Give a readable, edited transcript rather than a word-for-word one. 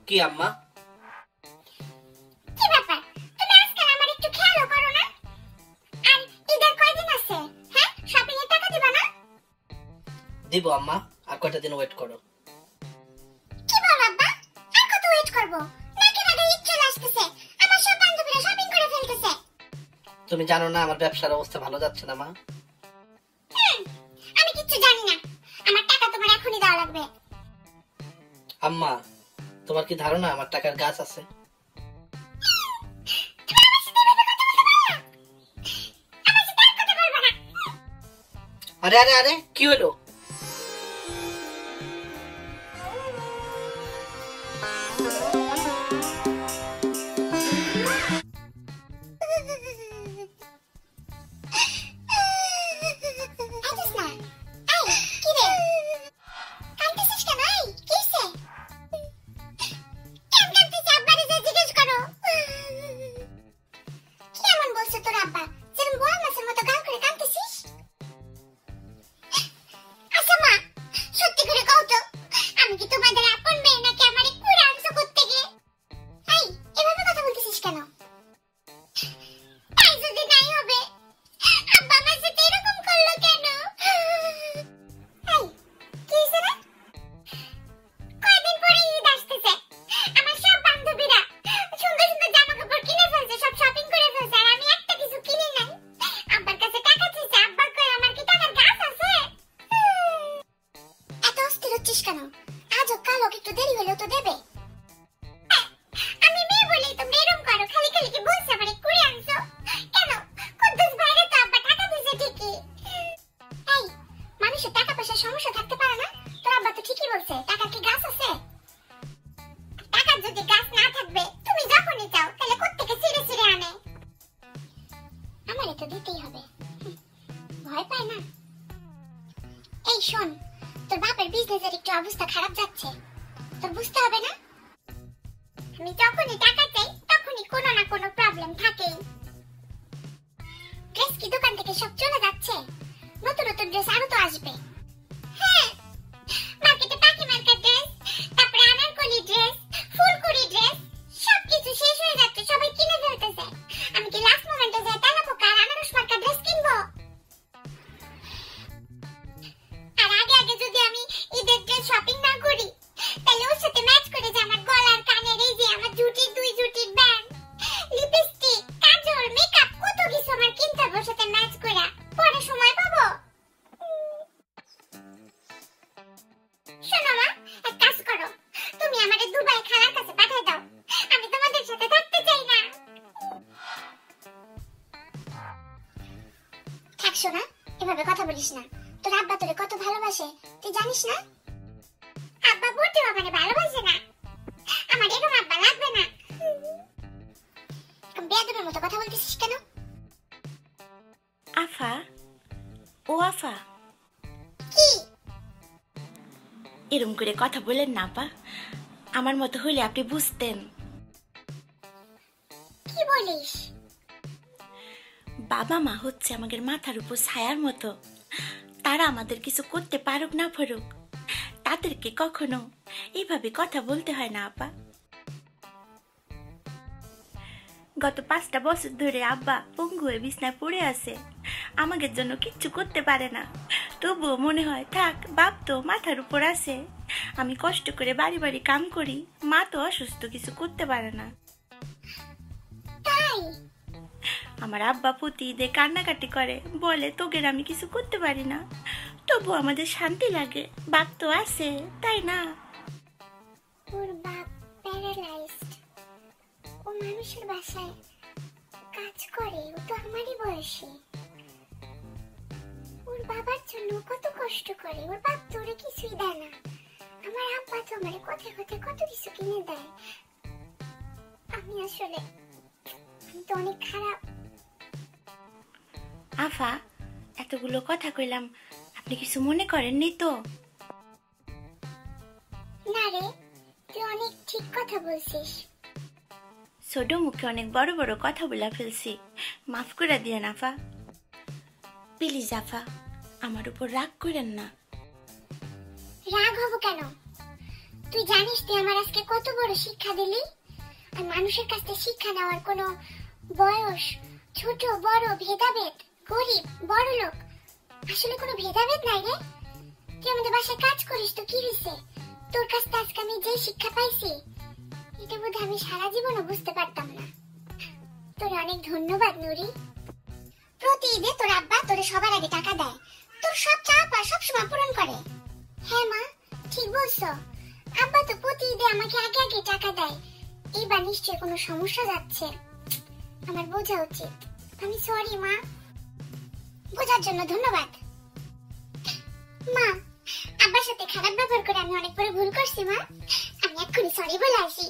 কি আম্মা? কি ব্যাপার, তুমি আজকাল আমার একটু খেয়ালও করো না? আর ঈদের কয়দিন আছে? হ্যাঁ, শপিং এর টাকা দিবা না? দিব আম্মা, আর কয়টা দিন ওয়েট করো। কি বল আব্বা, আর কত ওয়েট করব? নাকি নাকি ঈদ চলে আসতেছে, আমার সব বান্ধবীরা শপিং করে ফেলতেছে। তুমি জানো না আমার ব্যবসার অবস্থা ভালো যাচ্ছে না মা। আমি কিচ্ছু জানি না, আমার টাকা তোমার এখনই দেওয়া লাগবে। আম্মা, তোমার কি ধারণা আমার টাকার গাছ আছে? আরে আরে আরে, কি হলো? শোন, তোর বাপের বিজনেসের একটু অবস্থা খারাপ যাচ্ছে, তোর বুঝতে হবে না? আমি যখনই টাকা চাই তখনই কোনো না কোনো প্রবলেম থাকেই। ড্রেস কি দোকান থেকে সব চলে যাচ্ছে? নতুন নতুন ড্রেস আরো তো আসবে। হ্যাঁ, মার্কেটে পাখি মার্কা ড্রেস, তারপরে আনারকলি ড্রেস, ফুলকুড়ি ড্রেস, সবকিছু শেষ হয়ে যাচ্ছে, সবাই কিনে ফেলতেছে। আমি কি লাস্ট মোমেন্টে যাই তেলা পোকা আর আনারস মার্কা ড্রেস কিনবো? আর আগে আগে যদি আমি ঈদের ড্রেস শপিং না করি, তাহলে ওর সাথে ম্যাচ করে যে আমার গলার কানের এই যে আমার জুটির দুই জুটির ব্যান্ড, লিপস্টিক, কাজল, মেকআপ, কত কিছু আমার কিনতে হবে ওর সাথে ম্যাচ করে। পরে সময় পাবো? শোনো মা, এক কাজ করো, তুমি আমারে দুবাই খালার কাছে পাঠিয়ে দাও, আমি তোমাদের সাথে থাকতে চাই না। থাক শোনা, এভাবে কথা বলিস না, তোর আব্বা তোরে কত ভালোবাসে তুই জানিস না? আব্বা বলতে মানে ভালোবাসে না, আমার এরকম আব্বা লাগবে না। বেয়াদবের মতো কথা বলতেছিস কেন? আফা, ও আফা, কি এরম করে কথা বলেন না আপা, আমার মতো হইলে আপনি বুঝতেন। কি বলিস? বাবা মা হচ্ছে আমাদের মাথার উপর ছায়ার মতো, তারা আমাদের কিছু করতে পারুক না পারুক, তাদেরকে কখনো এইভাবে কথা বলতে হয় না আপা। গত 5টা বছর ধরে আব্বা পঙ্গু হয়ে বিছনায় পড়ে আছে, আমাদের জন্য কিচ্ছু করতে পারে না, তবুও মনে হয় থাক বাপ তো মাথার উপর আছে, আমি কষ্ট করে বাড়ি বাড়ি কাম করি, মা তো অসুস্থ, কিছু করতে পারে না। তাই আমার আব্বা প্রতি ঈদে কান্নাকাটি করে, বলে তোগের আমি কিছু করতে পারি না, তবু আমাদের শান্তি লাগে, বাপ তো আছে, তাই না? ওর বাপ প্যারালাইজড, ও মানুষের বাসায় কাজ করে, ও তো আমারই বয়সী। ওর বাবার জন্য কত কষ্ট করে, ওর বাপ তো ওরে কিছুই দেয় না। আমার আব্বা তো আমার কথায় কথায় কত কিছু কিনে দেয়। আমি আসলে তো অনেক খারাপ। আফা, এতগুলো কথা কইলাম, আপনি কিছু মনে করেননি তো? না রে, তুই অনেক ঠিক কথা বলছিস। ছোট মুখে অনেক বড় বড় কথা বলে ফেলছি, মাফ করে দিয়েন আফা, প্লিজ আফা, আমার উপর রাগ করেন না। রাগ হব কেন? তুই জানিস তুই আমার আজকে কত বড় শিক্ষা দিলি। আর মানুষের কাছ থেকে শিক্ষা নেওয়ার কোনো বয়স, ছোট বড় ভেদাভেদ, গরিব বড় লোক আসলে কোনো ভেদাভেদ নাই রে। তুই আমাদের বাসায় কাজ করিস তো কি হয়েছে, তোর কাছ থেকে আজকে আমি যে শিক্ষা পাইছি এটা বোধহয় আমি সারা জীবনও বুঝতে পারতাম না। তোর অনেক ধন্যবাদ নুরি। প্রতি ঈদে তোর আব্বা তোরে সবার আগে টাকা দেয়, তোর সব চাওয়া সবসময় পূরণ করে। হ্যাঁ মা, ঠিক বলছো। আব্বা তো প্রতি ঈদে আমাকে আগে আগে টাকা দেয়। এবার নিশ্চয়ই কোনো সমস্যা যাচ্ছে, আমার বোঝা উচিত। আমি সরি মা। বোঝার জন্য ধন্যবাদ। মা, আব্বার সাথে খারাপ ব্যবহার করে আমি অনেক বড় ভুল করছি মা। আমি এক্ষুনি সরি বলে আসি।